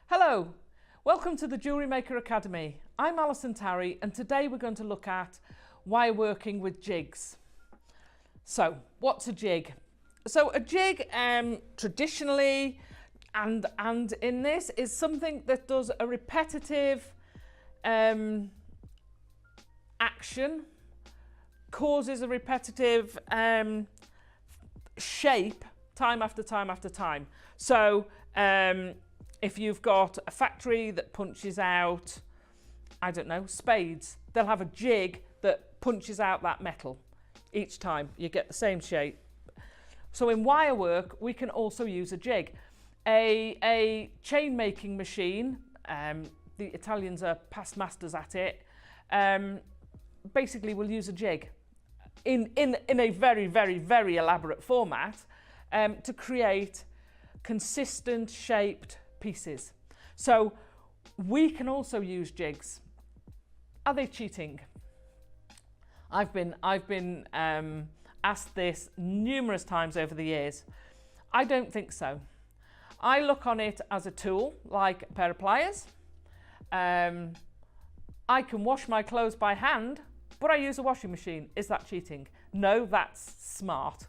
Hello, welcome to the Jewellery Maker Academy. I'm Alison Tarry and today we're going to look at wire working with jigs. So what's a jig? So a jig traditionally and in this is something that does a repetitive action, causes a repetitive shape time after time after time. So if you've got a factory that punches out, I don't know, spades, they'll have a jig that punches out that metal each time. You get the same shape. So in wire work, we can also use a jig. A chain making machine, the Italians are past masters at it, basically will use a jig in a very, very, very elaborate format to create consistent shaped pieces. So we can also use jigs. Are they cheating? I've been asked this numerous times over the years. I don't think so. I look on it as a tool, like a pair of pliers. I can wash my clothes by hand, but I use a washing machine. Is that cheating? No, that's smart.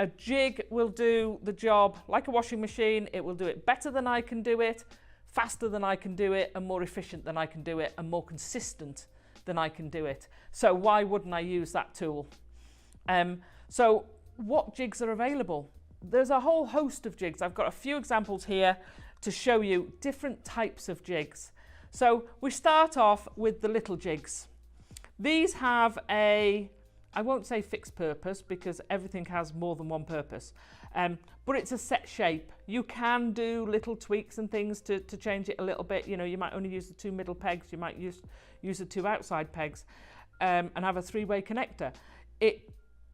A jig will do the job like a washing machine. It will do it better than I can do it, faster than I can do it, and more efficient than I can do it, and more consistent than I can do it. So why wouldn't I use that tool? So what jigs are available? There's a whole host of jigs. I've got a few examples here to show you different types of jigs. So we start off with the little jigs. These have I won't say fixed purpose because everything has more than one purpose, but it's a set shape. You can do little tweaks and things to change it a little bit. You know, you might only use the two middle pegs, you might use the two outside pegs and have a three-way connector.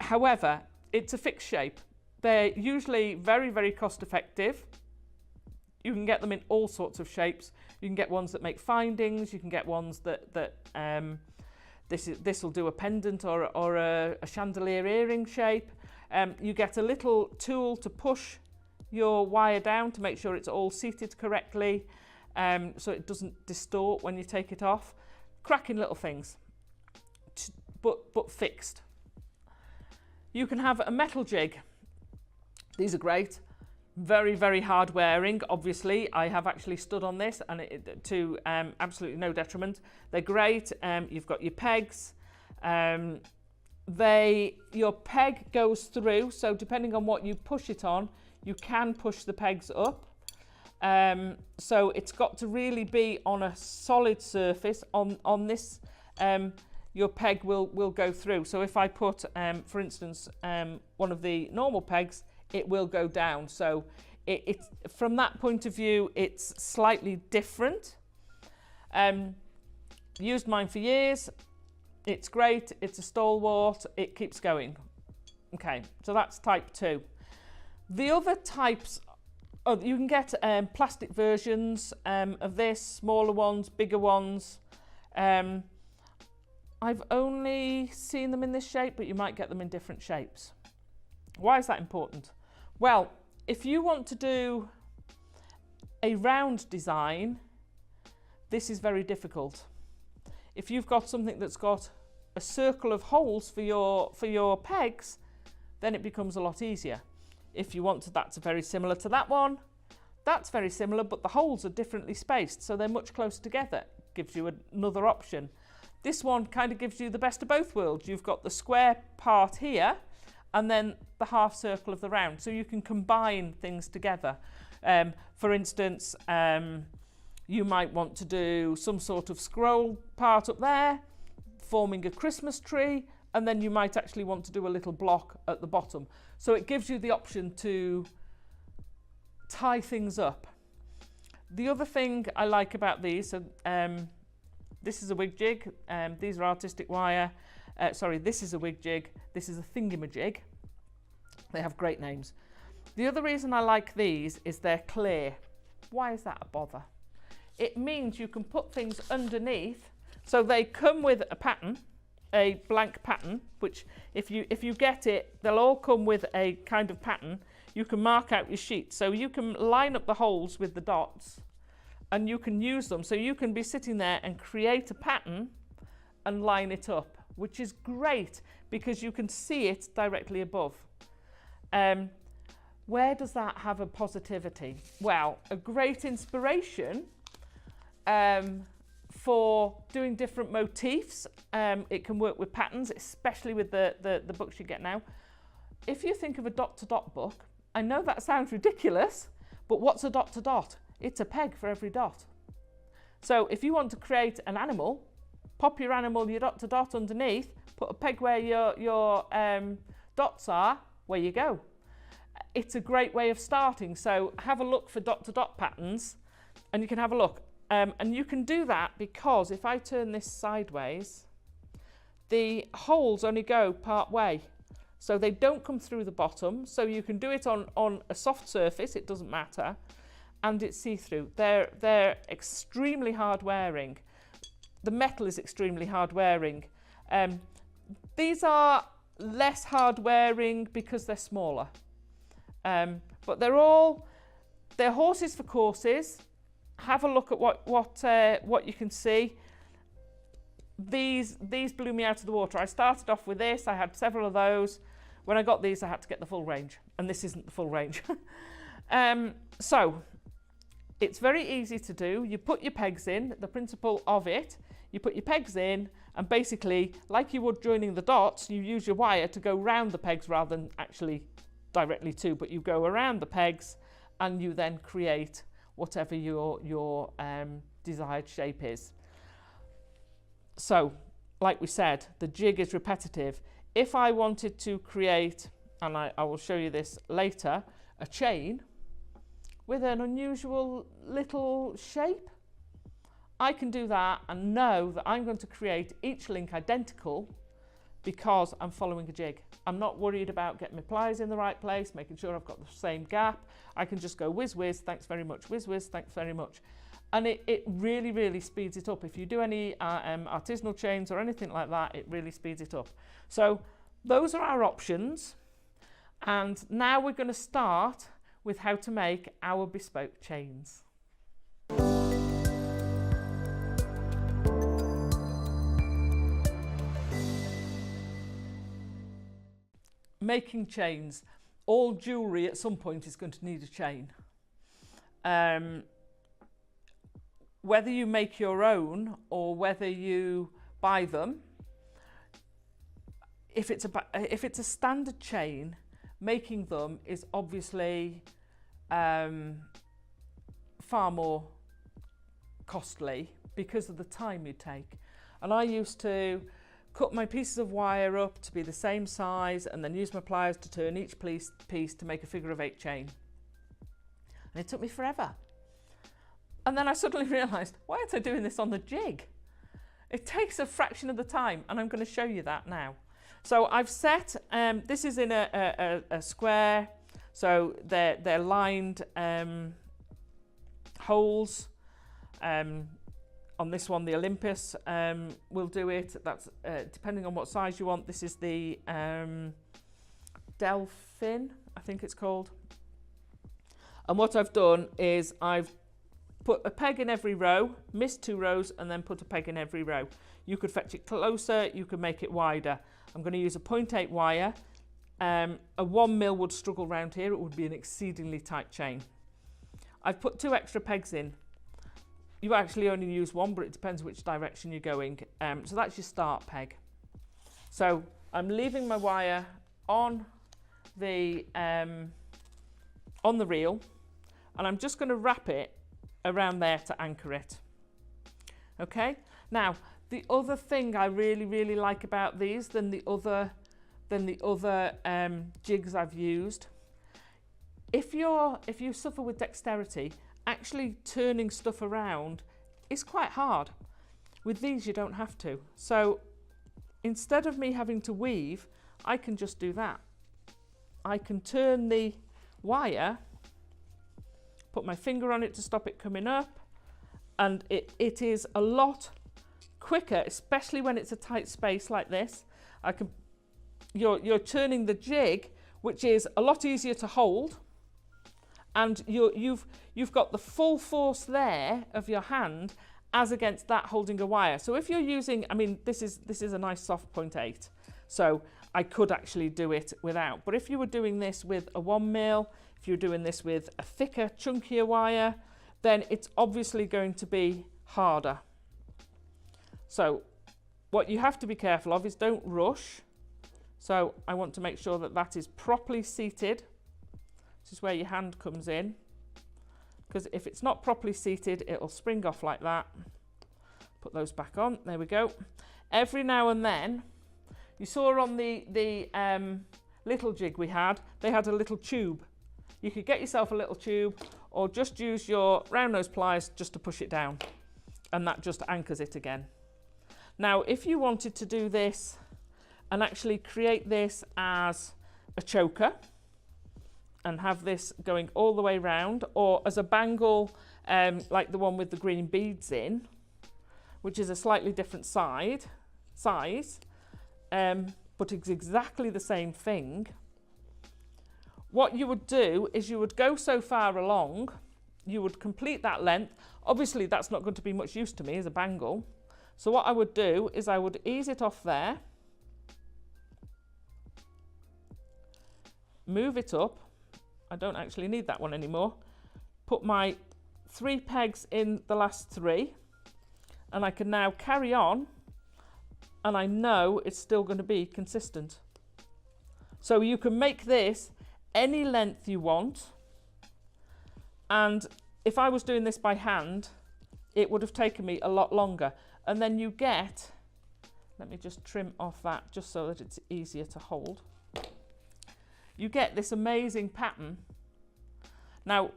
However, it's a fixed shape. They're usually very, very cost effective. You can get them in all sorts of shapes. You can get ones that make findings, you can get ones that this will do a pendant or a chandelier earring shape. You get a little tool to push your wire down to make sure it's all seated correctly, so it doesn't distort when you take it off. Cracking little things, but fixed. You can have a metal jig. These are great. Very, very hard wearing. Obviously, I have actually stood on this and to absolutely no detriment. They're great. You've got your pegs. Your peg goes through, so depending on what you push it on, you can push the pegs up. So it's got to really be on a solid surface. On this, your peg will go through. So if I put, for instance, one of the normal pegs, it will go down. So it's from that point of view, it's slightly different. Used mine for years. It's great. It's a stalwart. It keeps going. Okay, so that's type 2. The other types, you can get plastic versions of this, smaller ones, bigger ones. I've only seen them in this shape, but you might get them in different shapes. Why is that important? Well, if you want to do a round design, this is very difficult. If you've got something that's got a circle of holes for your pegs, then it becomes a lot easier. If you want to, that's very similar to that one. That's very similar, but the holes are differently spaced, so they're much closer together. Gives you another option. This one kind of gives you the best of both worlds. You've got the square part here, and then the half circle of the round. So you can combine things together. For instance, you might want to do some sort of scroll part up there, forming a Christmas tree, and then you might actually want to do a little block at the bottom. So it gives you the option to tie things up. The other thing I like about these, so this is a WigJig, these are artistic wire. Sorry, this is a WigJig, this is a Thing-A-Ma-Jig. They have great names. The other reason I like these is they're clear. Why is that a bother? It means you can put things underneath, so they come with a pattern, a blank pattern, which if you get it, they'll all come with a kind of pattern. you can mark out your sheet. So you can line up the holes with the dots and you can use them. So you can be sitting there and create a pattern and line it up, which is great because you can see it directly above. Where does that have a positivity? Well, a great inspiration for doing different motifs. It can work with patterns, especially with the books you get now. If you think of a dot-to-dot book, I know that sounds ridiculous, but what's a dot-to-dot? It's a peg for every dot. So if you want to create an animal, pop your animal, your dot-to-dot underneath, put a peg where your dots are, where you go. It's a great way of starting. So have a look for dot-to-dot patterns and you can have a look. And you can do that because if I turn this sideways, the holes only go part way. So they don't come through the bottom. So you can do it on a soft surface, it doesn't matter. And it's see-through. They're extremely hard wearing. The metal is extremely hard wearing. These are less hard wearing because they're smaller. But they're horses for courses. Have a look at what you can see. These blew me out of the water. I started off with this. I had several of those. When I got these, I had to get the full range, and this isn't the full range. So it's very easy to do. You put your pegs in. The principle of it, you put your pegs in, and basically, like you would joining the dots, you use your wire to go round the pegs rather than actually directly to, but you go around the pegs, and you then create whatever your desired shape is. So, like we said, the jig is repetitive. If I wanted to create, and I will show you this later, a chain with an unusual little shape, I can do that and know that I'm going to create each link identical because I'm following a jig. I'm not worried about getting my pliers in the right place, making sure I've got the same gap. I can just go whiz whiz, thanks very much, whiz whiz, thanks very much. And it really, really speeds it up. If you do any artisanal chains or anything like that, it really speeds it up. So those are our options. And now we're going to start with how to make our bespoke chains. Making chains. All jewellery at some point is going to need a chain. Whether you make your own or whether you buy them, if it's a standard chain, making them is obviously far more costly because of the time you take. And I used to cut my pieces of wire up to be the same size and then use my pliers to turn each piece to make a figure-of-8 chain. And it took me forever. And then I suddenly realised, why aren't I doing this on the jig? It takes a fraction of the time, and I'm going to show you that now. So I've set, this is in a square, so they're lined holes. On this one, the Olympus will do it. That's depending on what size you want. This is the Delphin, I think it's called. And what I've done is I've put a peg in every row, missed 2 rows, and then put a peg in every row. You could fetch it closer, you could make it wider. I'm going to use a 0.8 wire. A 1mm would struggle round here. It would be an exceedingly tight chain. I've put 2 extra pegs in. You actually only use 1, but it depends which direction you're going. So that's your start peg. So I'm leaving my wire on the reel, and I'm just going to wrap it around there to anchor it. Okay. Now the other thing I really, really like about these than the other jigs I've used, if you suffer with dexterity, actually turning stuff around is quite hard. With these you don't have to. So instead of me having to weave, I can just do that. I can turn the wire, put my finger on it to stop it coming up, and it is a lot quicker, especially when it's a tight space like this. You're turning the jig, which is a lot easier to hold and you've got the full force there of your hand as against that holding a wire. So if you're using, I mean, this is a nice soft 0.8, so I could actually do it without. But if you were doing this with a 1mm, if you're doing this with a thicker, chunkier wire, then it's obviously going to be harder. So what you have to be careful of is don't rush. So I want to make sure that that is properly seated. This is where your hand comes in, because if it's not properly seated, it'll spring off like that. Put those back on, there we go. Every now and then, you saw on the little jig we had, they had a little tube. You could get yourself a little tube, or just use your round nose pliers just to push it down, and that just anchors it again. Now, if you wanted to do this and actually create this as a choker and have this going all the way round, or as a bangle like the one with the green beads in, which is a slightly different size, but it's exactly the same thing. What you would do is you would go so far along, you would complete that length. Obviously that's not going to be much use to me as a bangle. So what I would do is I would ease it off there, move it up. I don't actually need that one anymore. Put my 3 pegs in the last 3, and I can now carry on, and I know it's still going to be consistent. So you can make this any length you want, and if I was doing this by hand, it would have taken me a lot longer. And then you get, let me just trim off that just so that it's easier to hold. You get this amazing pattern. Now,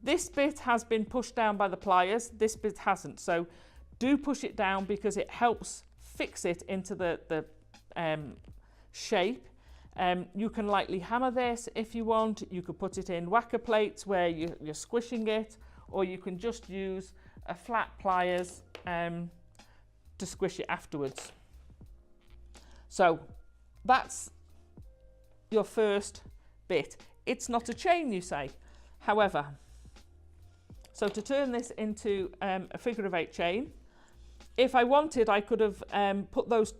this bit has been pushed down by the pliers, this bit hasn't. So do push it down because it helps fix it into the shape. You can lightly hammer this if you want. You could put it in whacker plates where you're squishing it, or you can just use a flat pliers to squish it afterwards. So that's your first bit. It's not a chain, you say. However, so to turn this into a figure of 8 chain, if I wanted, I could have put those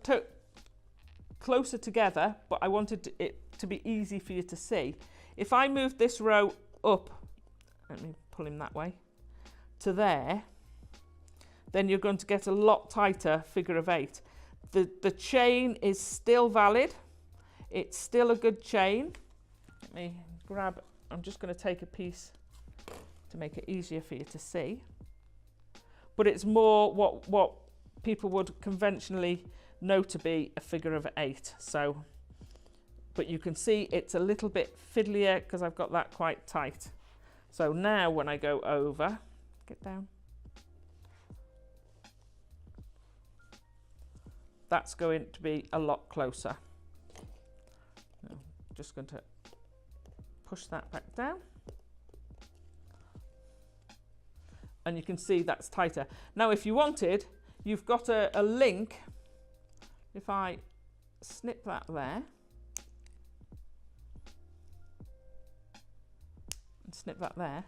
closer together, but I wanted it to be easy for you to see. If I move this row up, let me pull him that way, to there, then you're going to get a lot tighter figure of 8. The chain is still valid. It's still a good chain. Let me grab, I'm just going to take a piece to make it easier for you to see. But it's more what people would conventionally know to be a figure of 8. So, but you can see it's a little bit fiddlier because I've got that quite tight. So now when I go over, get down. That's going to be a lot closer. I'm just going to push that back down. And you can see that's tighter. Now, if you wanted, you've got a link. If I snip that there, and snip that there,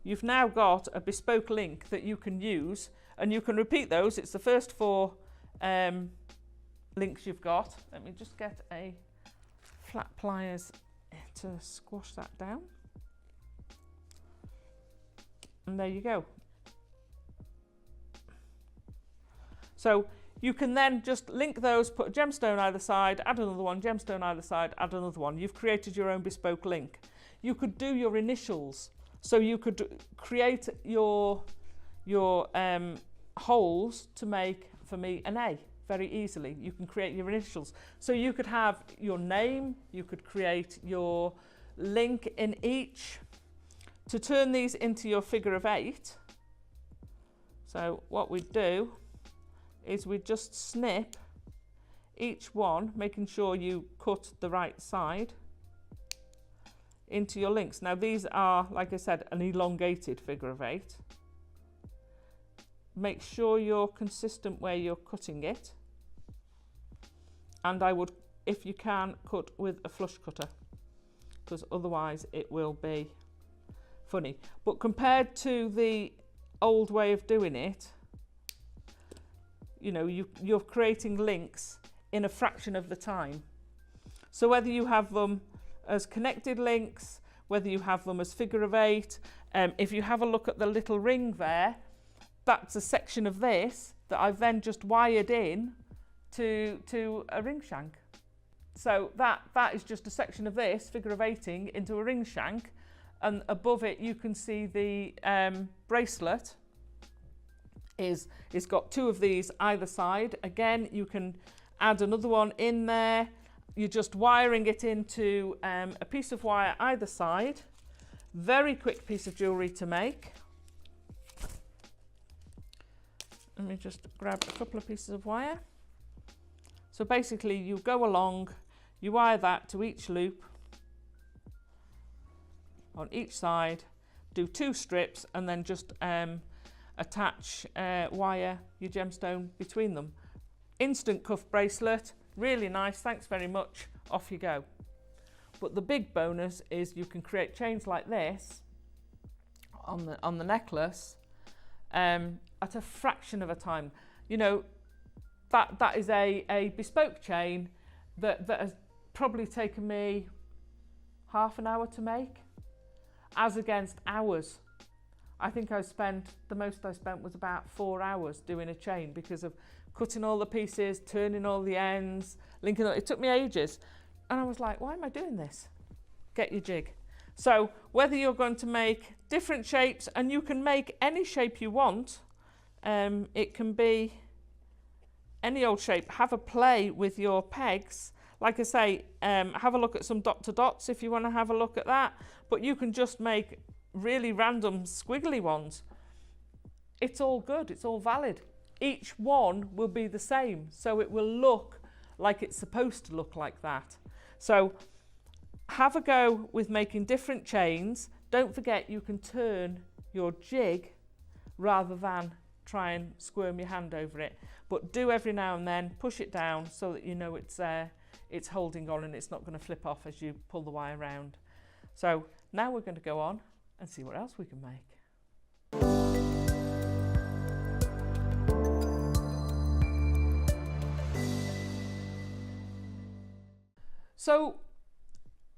you've now got a bespoke link that you can use, and you can repeat those. It's the first 4 links you've got. Let me just get a flat pliers to squash that down. And there you go. So you can then just link those, put a gemstone either side, add another one, gemstone either side, add another one. You've created your own bespoke link. You could do your initials. So you could create your holes to make, for me, an A very easily. You can create your initials. So you could have your name, you could create your link in each. To turn these into your figure of 8, so what we do is we just snip each one, making sure you cut the right side into your links. Now these are, like I said, an elongated figure of 8. Make sure you're consistent where you're cutting it, and I would, if you can, cut with a flush cutter, because otherwise it will be funny. But compared to the old way of doing it, you know, you're creating links in a fraction of the time. So whether you have them as connected links, whether you have them as figure of eight, if you have a look at the little ring there, that's a section of this that I've then just wired in to a ring shank. So that is just a section of this figure of eighting into a ring shank, and above it you can see the bracelet is got two of these either side. Again, you can add another one in there. You're just wiring it into a piece of wire either side. Very quick piece of jewellery to make. Let me just grab a couple of pieces of wire. So basically you go along, you wire that to each loop on each side, do 2 strips, and then just attach wire your gemstone between them. Instant cuff bracelet, really nice, thanks very much, off you go. But the big bonus is you can create chains like this on the necklace at a fraction of a time. You know, that is a bespoke chain that has probably taken me half an hour to make, as against hours. I think the most I spent was about 4 hours doing a chain because of cutting all the pieces, turning all the ends, linking it. It took me ages. And I was like, why am I doing this? Get your jig. So whether you're going to make different shapes, and you can make any shape you want, it can be any old shape. Have a play with your pegs. Like I say, have a look at some dot to dots if you want to have a look at that. But you can just make really random squiggly ones. It's all good, it's all valid. Each one will be the same, so it will look like it's supposed to look like that. So have a go with making different chains. Don't forget you can turn your jig rather than try and squirm your hand over it. But do every now and then, push it down so that you know it's holding on and it's not going to flip off as you pull the wire around. So now we're going to go on and see what else we can make. So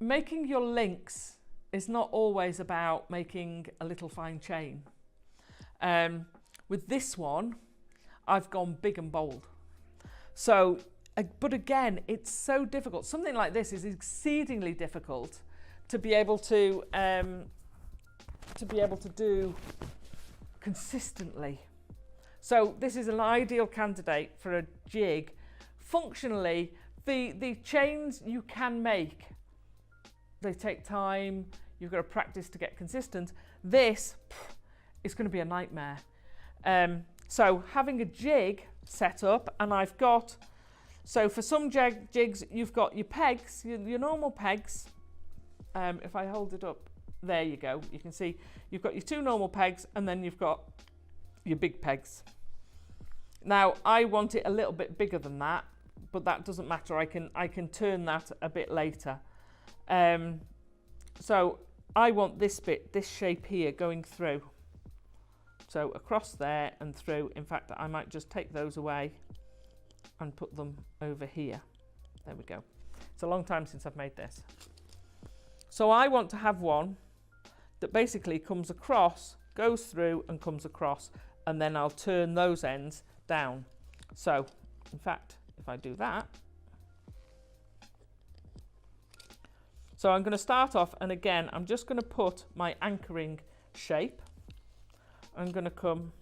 making your links is not always about making a little fine chain. With this one, I've gone big and bold. So, but again, it's so difficult. Something like this is exceedingly difficult to be able to do consistently. So this is an ideal candidate for a jig. Functionally, the chains you can make, they take time, you've got to practice to get consistent. This is going to be a nightmare. So having a jig set up, and I've got, so for some jigs, you've got your pegs, your normal pegs. If I hold it up, there you go. You can see you've got your 2 normal pegs, and then you've got your big pegs. Now I want it a little bit bigger than that, but that doesn't matter. I can turn that a bit later. So I want this bit, this shape here, going through. So across there and through. In fact, I might just take those away and put them over here. There we go. It's a long time since I've made this. So I want to have one that basically comes across, goes through and comes across, and then I'll turn those ends down. So in fact, if I do that, so I'm going to start off, and again I'm just going to put my anchoring shape. I'm going to come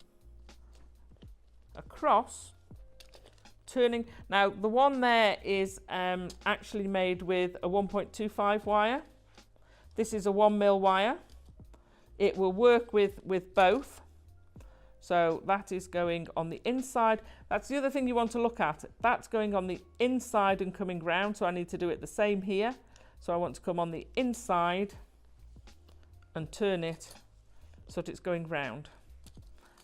across, turning. Now the one there is actually made with a 1.25 wire. This is a 1mm wire. It will work with both. So that is going on the inside. That's the other thing you want to look at. That's going on the inside and coming round, so I need to do it the same here. So I want to come on the inside and turn it so that it's going round.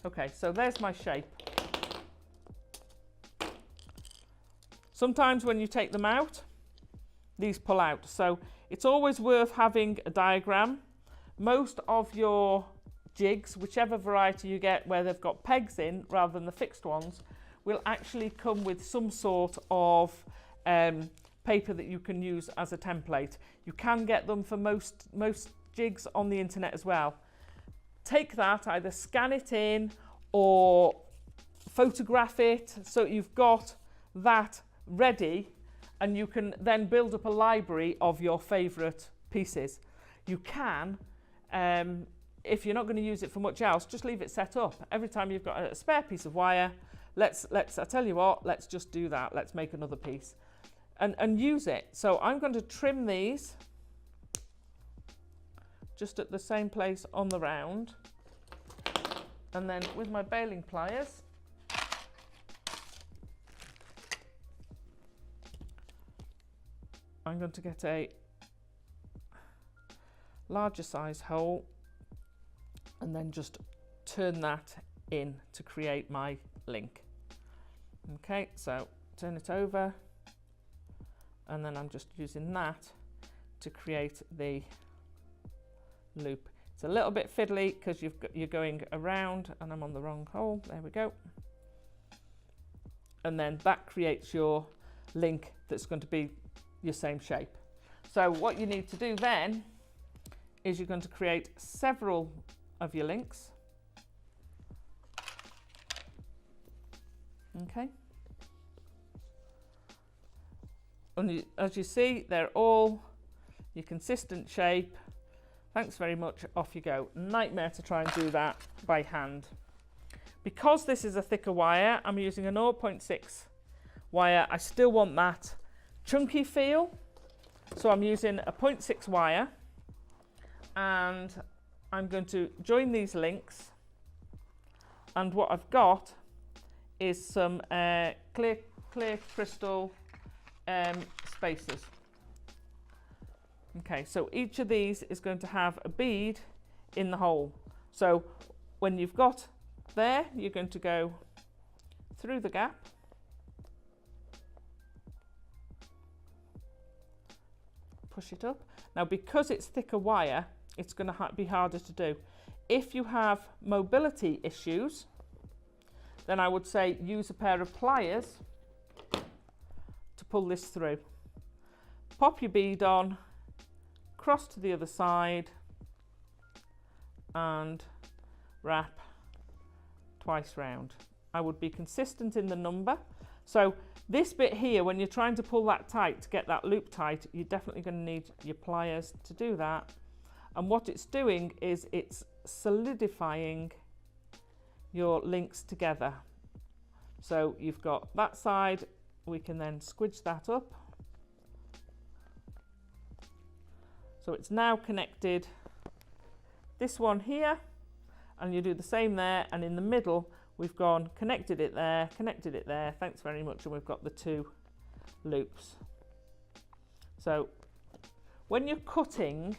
Okay, so there's my shape. Sometimes when you take them out, these pull out. So it's always worth having a diagram, most of your jigs, whichever variety you get where they've got pegs in rather than the fixed ones, will actually come with some sort of paper that you can use as a template. You can get them for most jigs on the internet as well. Take that, either scan it in or photograph it so you've got that ready, and you can then build up a library of your favourite pieces. You can, if you're not going to use it for much else, just leave it set up. Every time you've got a spare piece of wire, I tell you what, let's just do that. Let's make another piece and use it. So I'm going to trim these just at the same place on the round, and then with my baling pliers, I'm going to get a larger size hole and then just turn that in to create my link. Okay, so turn it over, and then I'm just using that to create the loop. It's a little bit fiddly because you're going around, and I'm on the wrong hole. There we go. And then that creates your link that's going to be your same shape. So what you need to do then is you're going to create several of your links. Okay. And as you see, they're all your consistent shape. Thanks very much, off you go. Nightmare to try and do that by hand. Because this is a thicker wire, I'm using a 0.6 wire. I still want that chunky feel, so I'm using a 0.6 wire, and I'm going to join these links, and what I've got is some clear crystal spacers. Okay, so each of these is going to have a bead in the hole. So when you've got there, you're going to go through the gap, push it up. Now, because it's thicker wire, it's going to be harder to do. If you have mobility issues, then I would say use a pair of pliers to pull this through. Pop your bead on, cross to the other side, and wrap twice round. I would be consistent in the number. So this bit here, when you're trying to pull that tight to get that loop tight, you're definitely going to need your pliers to do that. And what it's doing is it's solidifying your links together. So you've got that side, we can then squidge that up. So it's now connected, this one here, and you do the same there, and in the middle we've gone connected it there, thanks very much, and we've got the two loops. So when you're cutting,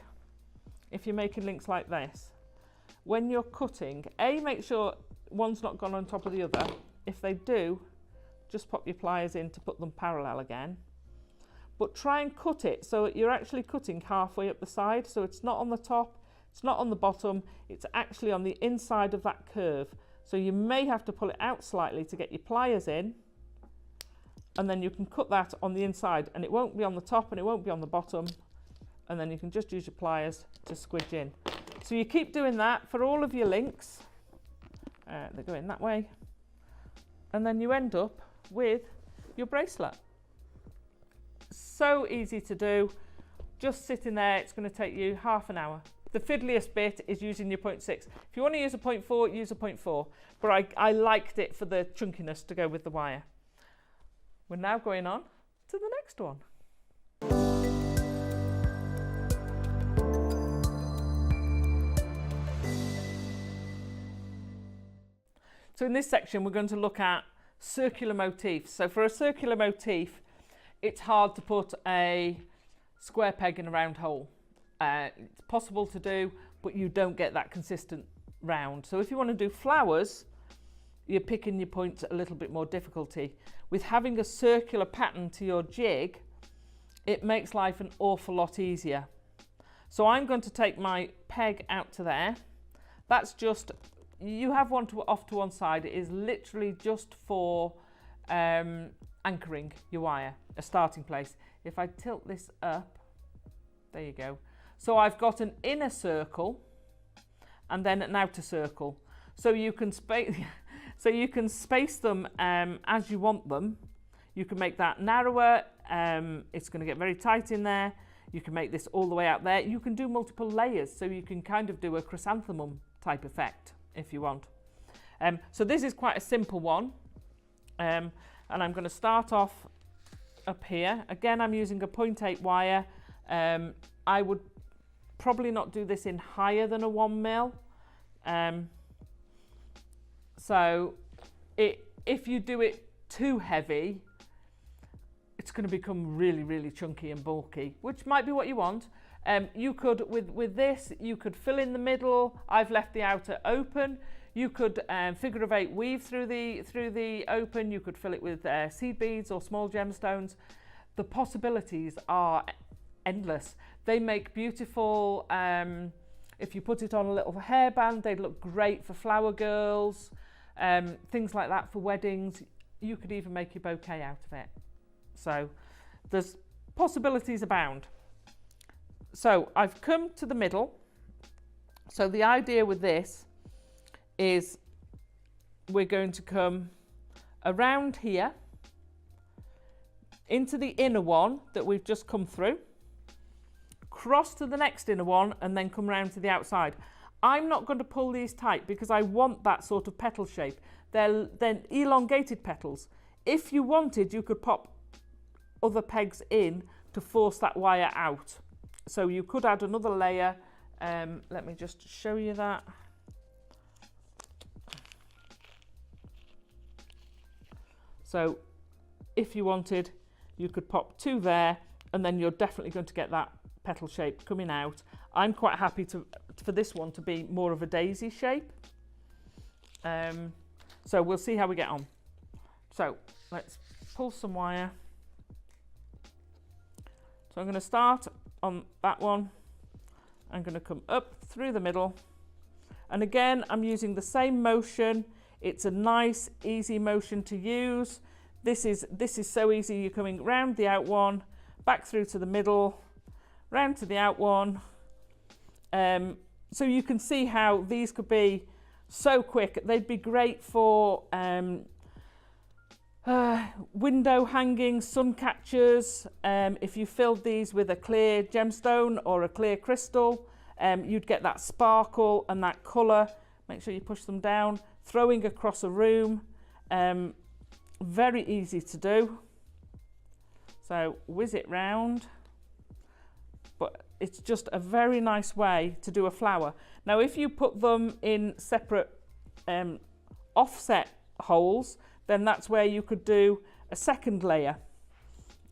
if you're making links like this, when you're cutting, make sure one's not gone on top of the other. If they do, just pop your pliers in to put them parallel again. But try and cut it so that you're actually cutting halfway up the side, so it's not on the top, it's not on the bottom, it's actually on the inside of that curve. So you may have to pull it out slightly to get your pliers in, and then you can cut that on the inside, and it won't be on the top and it won't be on the bottom, and then you can just use your pliers to squidge in. So you keep doing that for all of your links. They're going that way, and then you end up with your bracelet. So easy to do, just sitting there. It's going to take you half an hour. The fiddliest bit is using your 0.6. If you want to use a 0.4, use a 0.4, but I liked it for the chunkiness to go with the wire. We're now going on to the next one. So in this section, we're going to look at circular motifs. So for a circular motif, it's hard to put a square peg in a round hole. It's possible to do, but you don't get that consistent round. So if you want to do flowers, you're picking your points a little bit more difficulty. With having a circular pattern to your jig, it makes life an awful lot easier. So I'm going to take my peg out to there. That's just, you have one off to one side. It is literally just for anchoring your wire, a starting place. If I tilt this up, there you go. So I've got an inner circle and then an outer circle. So you can space them as you want them. You can make that narrower. It's going to get very tight in there. You can make this all the way out there. You can do multiple layers, so you can kind of do a chrysanthemum type effect if you want. So this is quite a simple one. And I'm going to start off up here. Again, I'm using a 0.8 wire. I would probably not do this in higher than a 1 mil. So if you do it too heavy, it's going to become really, really chunky and bulky, which might be what you want. You could, with this, you could fill in the middle. I've left the outer open. You could figure of 8 weave through the open. You could fill it with seed beads or small gemstones. The possibilities are endless. They make beautiful, if you put it on a little hairband, they'd look great for flower girls, things like that for weddings. You could even make your bouquet out of it. So there's possibilities abound. So I've come to the middle. So the idea with this is we're going to come around here into the inner one that we've just come through, cross to the next inner one, and then come round to the outside. I'm not going to pull these tight because I want that sort of petal shape. They're elongated petals. If you wanted, you could pop other pegs in to force that wire out. So you could add another layer. Let me just show you that. So if you wanted, you could pop 2 there, and then you're definitely going to get that petal shape coming out. I'm quite happy for this one to be more of a daisy shape. So we'll see how we get on. So let's pull some wire. So I'm going to start on that one. I'm going to come up through the middle. And again, I'm using the same motion. It's a nice, easy motion to use. This is so easy. You're coming round the out one, back through to the middle, round to the out one. So you can see how these could be so quick. They'd be great for window hanging, sun catchers. If you filled these with a clear gemstone or a clear crystal, you'd get that sparkle and that colour. Make sure you push them down. Throwing across a room, very easy to do. So whiz it round, but it's just a very nice way to do a flower. Now if you put them in separate offset holes, then that's where you could do a second layer.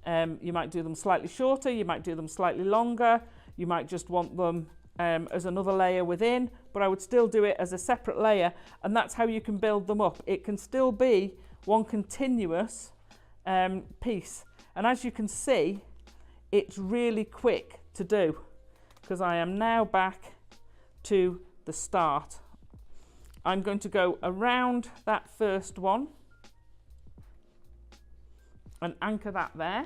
You might do them slightly shorter, you might do them slightly longer, you might just want them as another layer within, but I would still do it as a separate layer, and that's how you can build them up. It can still be one continuous piece, and as you can see, it's really quick to do because I am now back to the start. I'm going to go around that first one and anchor that there,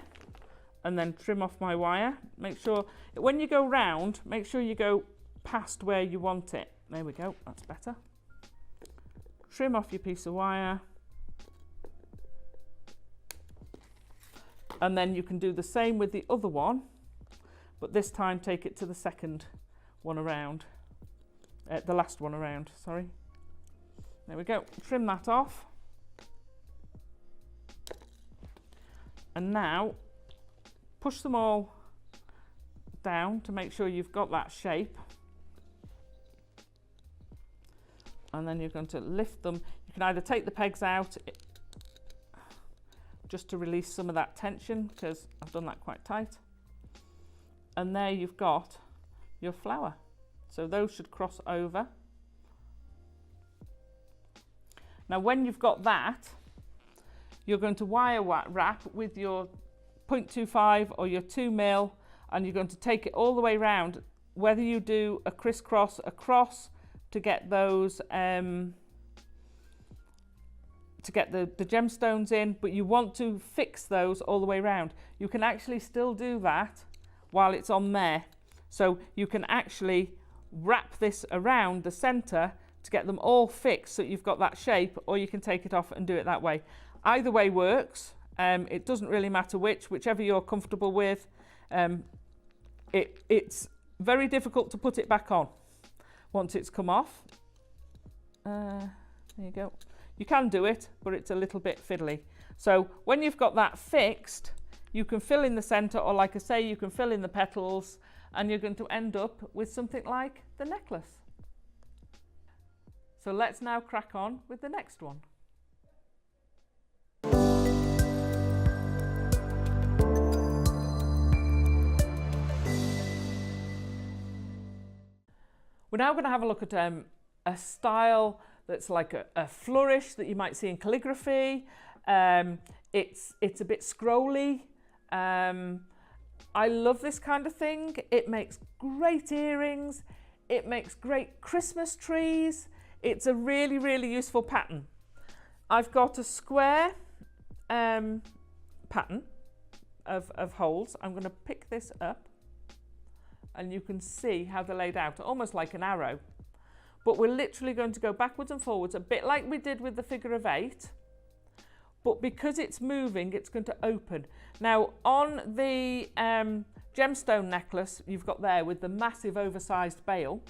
and then trim off my wire. Make sure when you go round, make sure you go past where you want it. There we go, that's better. Trim off your piece of wire, and then you can do the same with the other one, but this time take it to the second one around, the last one around, sorry. There we go, trim that off. And now push them all down to make sure you've got that shape. And then you're going to lift them. You can either take the pegs out just to release some of that tension, because I've done that quite tight. And there you've got your flower. So those should cross over. Now when you've got that, you're going to wire wrap with your 0.25 or your 2 mil, and you're going to take it all the way round whether you do a crisscross across to get those to get the gemstones in, but you want to fix those all the way around. You can actually still do that while it's on there. So you can actually wrap this around the center to get them all fixed so you've got that shape, or you can take it off and do it that way. Either way works. It doesn't really matter whichever you're comfortable with. It's very difficult to put it back on once it's come off. There you go. You can do it, but it's a little bit fiddly. So when you've got that fixed, you can fill in the center, or like I say, you can fill in the petals, and you're going to end up with something like the necklace. So let's now crack on with the next one. We're now going to have a look at a style that's like a flourish that you might see in calligraphy. It's a bit scrolly. I love this kind of thing. It makes great earrings. It makes great Christmas trees. It's a really, really useful pattern. I've got a square pattern of holes. I'm going to pick this up, and you can see how they're laid out, almost like an arrow. But we're literally going to go backwards and forwards, a bit like we did with the figure of 8. But because it's moving, it's going to open. Now, on the gemstone necklace you've got there with the massive oversized bail,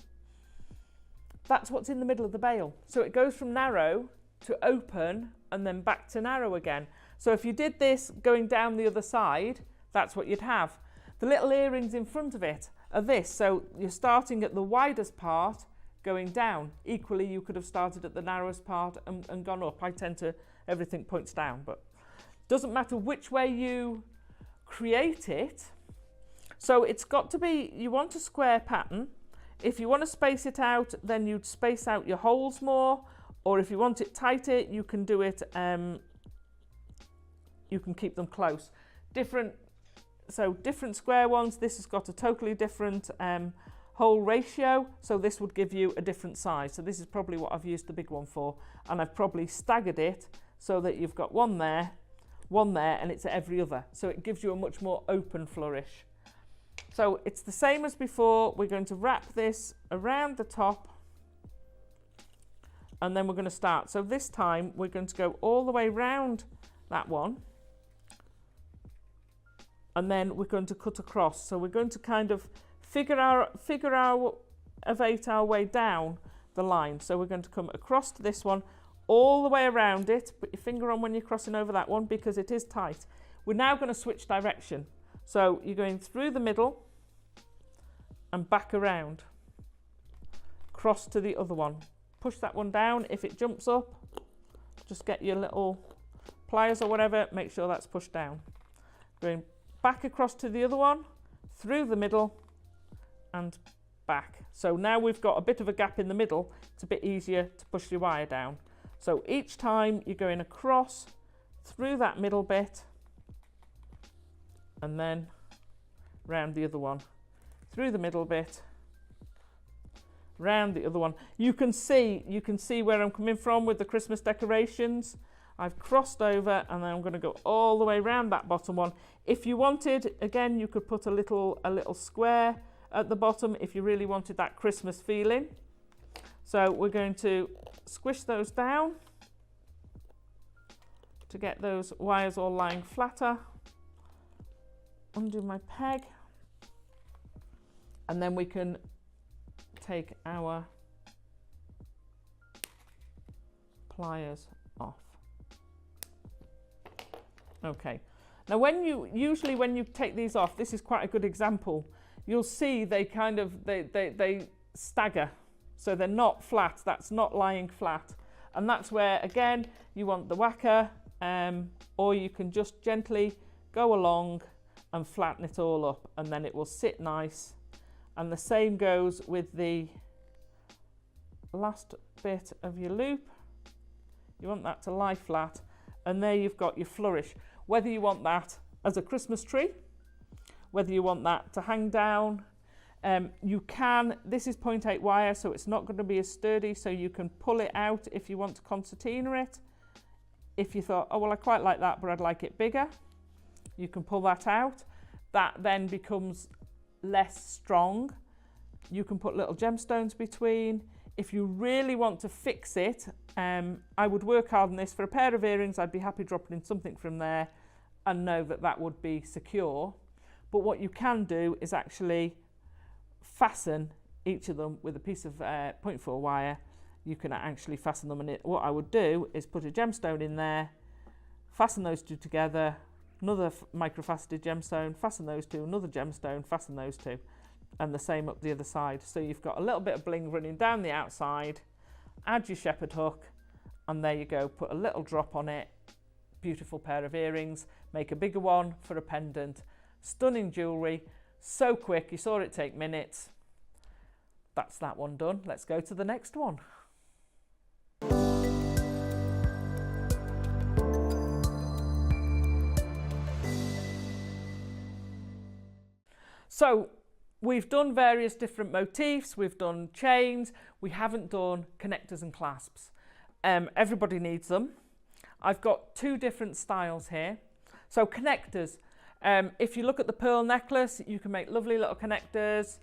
that's what's in the middle of the bail. So it goes from narrow to open and then back to narrow again. So if you did this going down the other side, that's what you'd have. The little earrings in front of it are this. So you're starting at the widest part, going down. Equally, you could have started at the narrowest part and gone up. I tend to, everything points down, but doesn't matter which way you create it. So it's got to be, you want a square pattern. If you want to space it out, then you'd space out your holes more, or if you want it tighter, you can do it, you can keep them close. Different square ones, this has got a totally different hole ratio, so this would give you a different size. So this is probably what I've used the big one for, and I've probably staggered it so that you've got one there, and it's at every other. So it gives you a much more open flourish. So it's the same as before. We're going to wrap this around the top, and then we're going to start. So this time we're going to go all the way round that one, and then we're going to cut across. So we're going to kind of figure our way down the line. So we're going to come across to this one, all the way around it. Put your finger on when you're crossing over that one because it is tight. We're now going to switch direction. So you're going through the middle and back around, cross to the other one. Push that one down. If it jumps up, just get your little pliers or whatever, make sure that's pushed down. Going back across to the other one, through the middle and back. So now we've got a bit of a gap in the middle. It's a bit easier to push your wire down. So each time you're going across through that middle bit, and then round the other one, through the middle bit, round the other one. You can see where I'm coming from with the Christmas decorations. I've crossed over, and then I'm going to go all the way around that bottom one. If you wanted, again, you could put a little square at the bottom if you really wanted that Christmas feeling. So we're going to squish those down to get those wires all lying flatter. Undo my peg, and then we can take our pliers off. Okay, now usually when you take these off, this is quite a good example. You'll see they kind of they stagger, so they're not flat. That's not lying flat, and that's where again you want the whacker, or you can just gently go along and flatten it all up, and then it will sit nice. And the same goes with the last bit of your loop. You want that to lie flat, and there you've got your flourish. Whether you want that as a Christmas tree, whether you want that to hang down This is 0.8 wire, so it's not going to be as sturdy, so you can pull it out if you want to concertina it. If you thought, oh, well, I quite like that, but I'd like it bigger, you can pull that out. That then becomes less strong. You can put little gemstones between. If you really want to fix it, I would work hard on this. For a pair of earrings, I'd be happy dropping in something from there and know that that would be secure. But what you can do is actually fasten each of them with a piece of 0.4 wire. You can actually fasten them, and what I would do is put a gemstone in there, fasten those two together, another microfaceted gemstone, fasten those two, another gemstone, fasten those two, and the same up the other side. So you've got a little bit of bling running down the outside. Add your shepherd hook, and there you go. Put a little drop on it. Beautiful pair of earrings. Make a bigger one for a pendant. Stunning jewellery. So quick, you saw it take minutes. That's that one done. Let's go to the next one. So we've done various different motifs, we've done chains, we haven't done connectors and clasps. Everybody needs them. I've got two different styles here. So connectors, if you look at the pearl necklace, you can make lovely little connectors.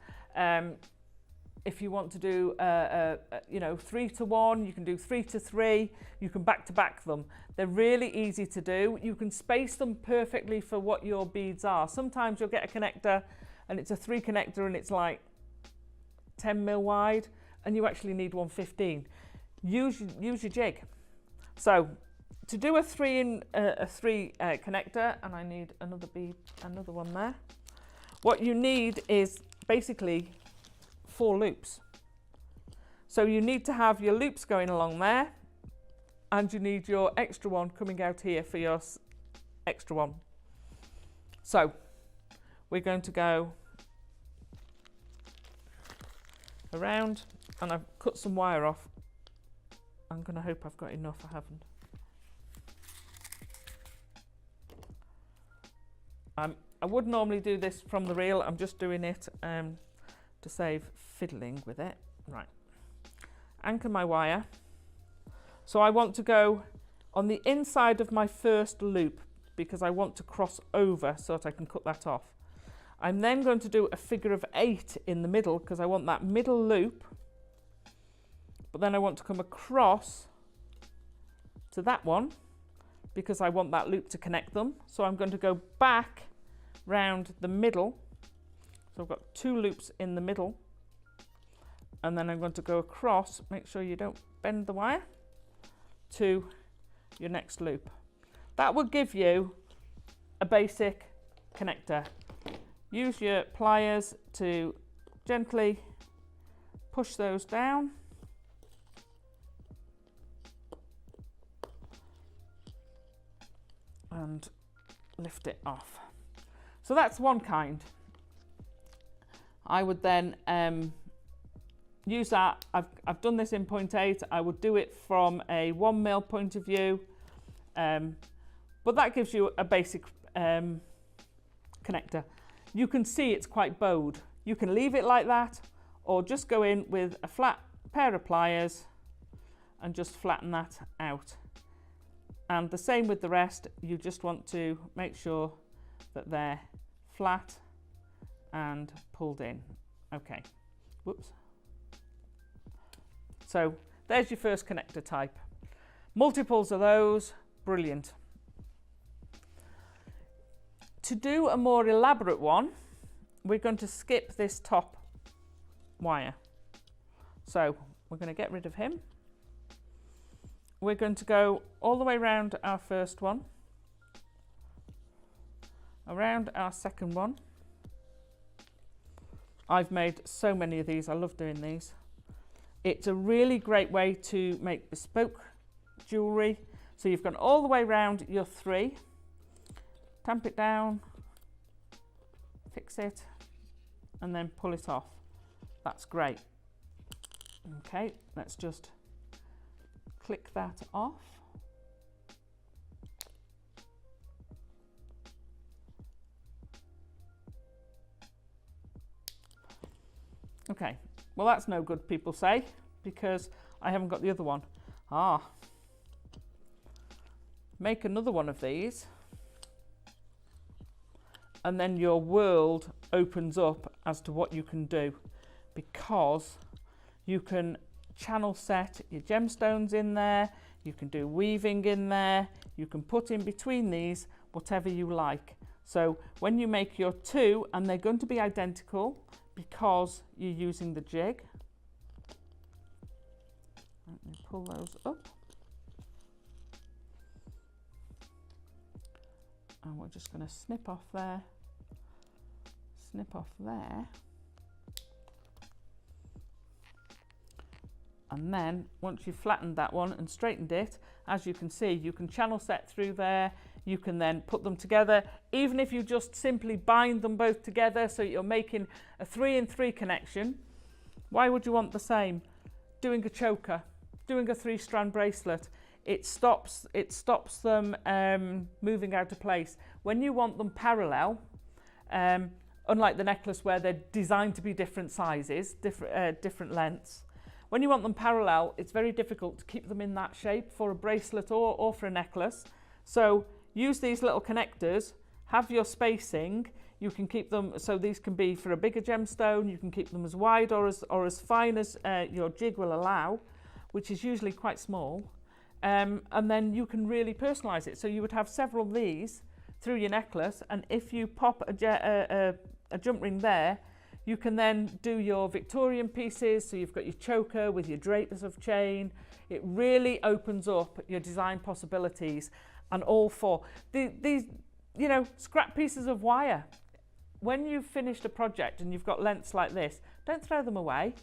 If you want to do, 3 to 1, you can do 3 to 3, you can back to back them. They're really easy to do. You can space them perfectly for what your beads are. Sometimes you'll get a connector and it's a 3 connector and it's like 10 mil wide, and you actually need 115. Use your jig. So to do a 3 connector, and I need another one there. What you need is basically 4 loops. So you need to have your loops going along there, and you need your extra one coming out here for your extra one. So we're going to go around, and I've cut some wire off. I'm going to hope I've got enough. I haven't. I would normally do this from the reel. I'm just doing it to save fiddling with it. Right. Anchor my wire. So I want to go on the inside of my first loop because I want to cross over so that I can cut that off. I'm then going to do a figure of 8 in the middle because I want that middle loop, but then I want to come across to that one because I want that loop to connect them. So I'm going to go back round the middle. So I've got 2 loops in the middle, and then I'm going to go across, make sure you don't bend the wire, to your next loop. That will give you a basic connector. Use your pliers to gently push those down. And lift it off. So that's one kind. I would then use that. I've done this in 0.8. I would do it from a 1 mil point of view, but that gives you a basic connector. You can see it's quite bowed. You can leave it like that, or just go in with a flat pair of pliers and just flatten that out. And the same with the rest. You just want to make sure that they're flat and pulled in. Okay, whoops. So there's your first connector type. Multiples of those, brilliant. To do a more elaborate one, we're going to skip this top wire. So we're going to get rid of him. We're going to go all the way around our first one, around our second one. I've made so many of these. I love doing these. It's a really great way to make bespoke jewellery. So you've gone all the way around your 3. Tamp it down, fix it, and then pull it off. That's great. Okay, let's just click that off. Okay, well that's no good, people say, because I haven't got the other one. Make another one of these, and then your world opens up as to what you can do, because you can channel set your gemstones in there, you can do weaving in there, you can put in between these whatever you like. So when you make your two, and they're going to be identical because you're using the jig, let me pull those up, and we're just going to snip off there, snip off there. And then once you've flattened that one and straightened it, as you can see, you can channel set through there. You can then put them together, even if you just simply bind them both together so you're making a 3 in 3 connection. Why would you want the same? Doing a choker, doing a 3-strand bracelet, it stops them moving out of place. When you want them parallel, unlike the necklace where they're designed to be different sizes, different lengths, when you want them parallel, it's very difficult to keep them in that shape for a bracelet or for a necklace. So use these little connectors, have your spacing, you can keep them, so these can be for a bigger gemstone, you can keep them as wide or as fine as your jig will allow, which is usually quite small, and then you can really personalise it. So you would have several of these through your necklace, and if you pop a jump ring there, you can then do your Victorian pieces, so you've got your choker with your drapers of chain. It really opens up your design possibilities, and all for these, you know, scrap pieces of wire. When you've finished a project and you've got lengths like this, don't throw them away.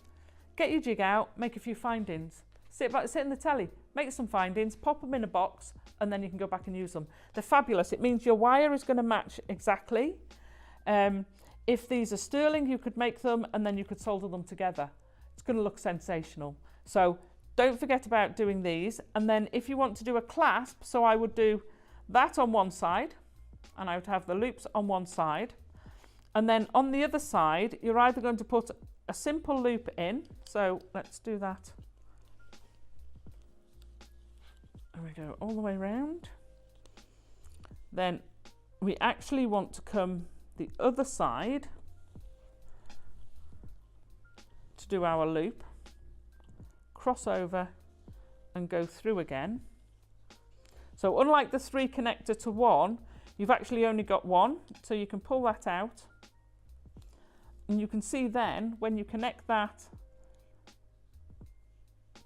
Get your jig out, make a few findings. Sit in the telly, make some findings, pop them in a box, and then you can go back and use them. They're fabulous. It means your wire is going to match exactly. If these are sterling, you could make them and then you could solder them together. It's going to look sensational. So don't forget about doing these. And then if you want to do a clasp, so I would do that on one side, and I would have the loops on one side. And then on the other side, you're either going to put a simple loop in. So let's do that. There we go, all the way around. Then we actually want to come the other side to do our loop, cross over and go through again. So unlike the 3 connector to 1, you've actually only got 1, so you can pull that out, and you can see then when you connect that,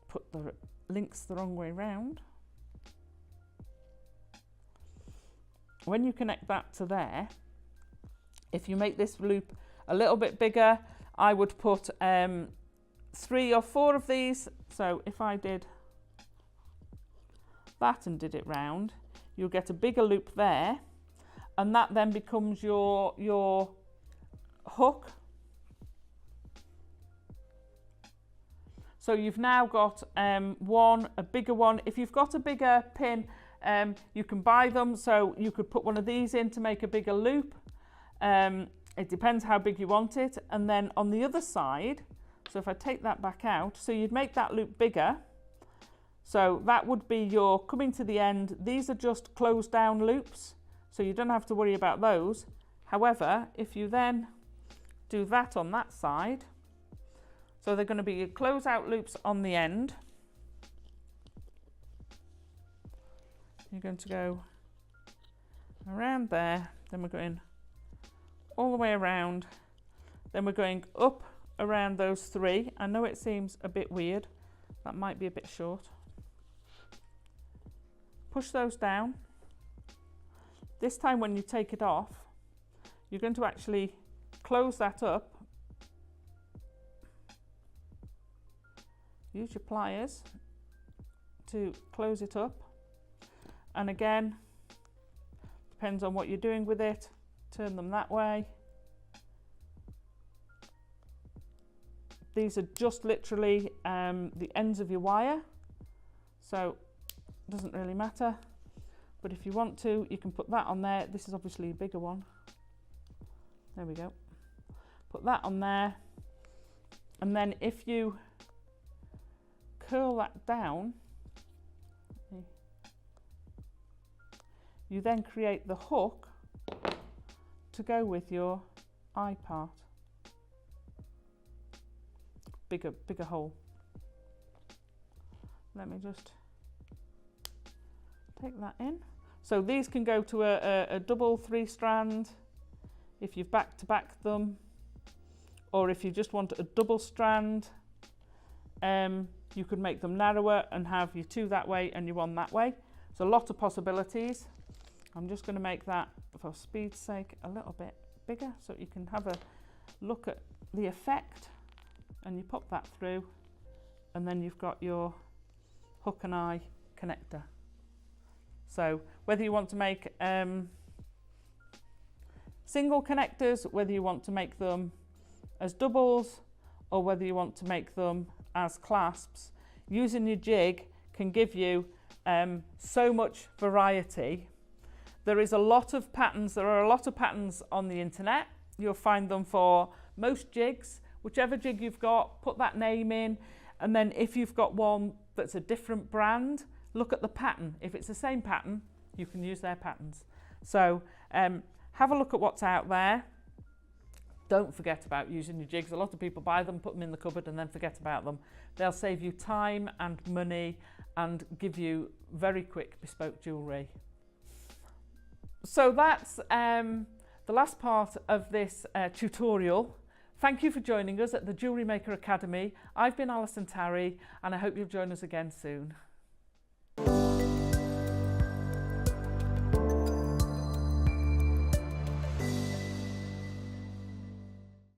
put the links the wrong way round. When you connect that to there, if you make this loop a little bit bigger, I would put 3 or 4 of these. So if I did that and did it round, you'll get a bigger loop there, and that then becomes your hook. So you've now got a bigger one. If you've got a bigger pin, you can buy them, so you could put one of these in to make a bigger loop. It depends how big you want it. And then on the other side, so if I take that back out, so you'd make that loop bigger. So that would be your coming to the end. These are just closed down loops, so you don't have to worry about those. However, if you then do that on that side, so they're going to be your close out loops on the end. You're going to go around there, then we're going all the way around, then we're going up around those 3. I know it seems a bit weird, that might be a bit short. Push those down. This time when you take it off, you're going to actually close that up. Use your pliers to close it up, and again, depends on what you're doing with it, turn them that way. These are just literally the ends of your wire, so it doesn't really matter, but if you want to, you can put that on there. This is obviously a bigger one. There we go. Put that on there, And then if you curl that down, you then create the hook to go with your eye part. Bigger hole. Let me just take that in. So these can go to a double 3-strand if you've back-to-back them, or if you just want a double strand, you could make them narrower and have your 2 that way and your 1 that way. So a lot of possibilities. I'm just going to make that, for speed's sake, a little bit bigger so you can have a look at the effect. And you pop that through, and then you've got your hook and eye connector. So whether you want to make single connectors, whether you want to make them as doubles, or whether you want to make them as clasps, using your jig can give you so much variety. There is a lot of patterns. There are a lot of patterns on the internet. You'll find them for most jigs. Whichever jig you've got, put that name in, and then if you've got one that's a different brand, look at the pattern. If it's the same pattern, you can use their patterns. So have a look at what's out there. Don't forget about using your jigs. A lot of people buy them, put them in the cupboard, and then forget about them. They'll save you time and money and give you very quick bespoke jewellery. So that's the last part of this tutorial. Thank you for joining us at the JewelleryMaker Academy. I've been Alison Tarry, and I hope you'll join us again soon.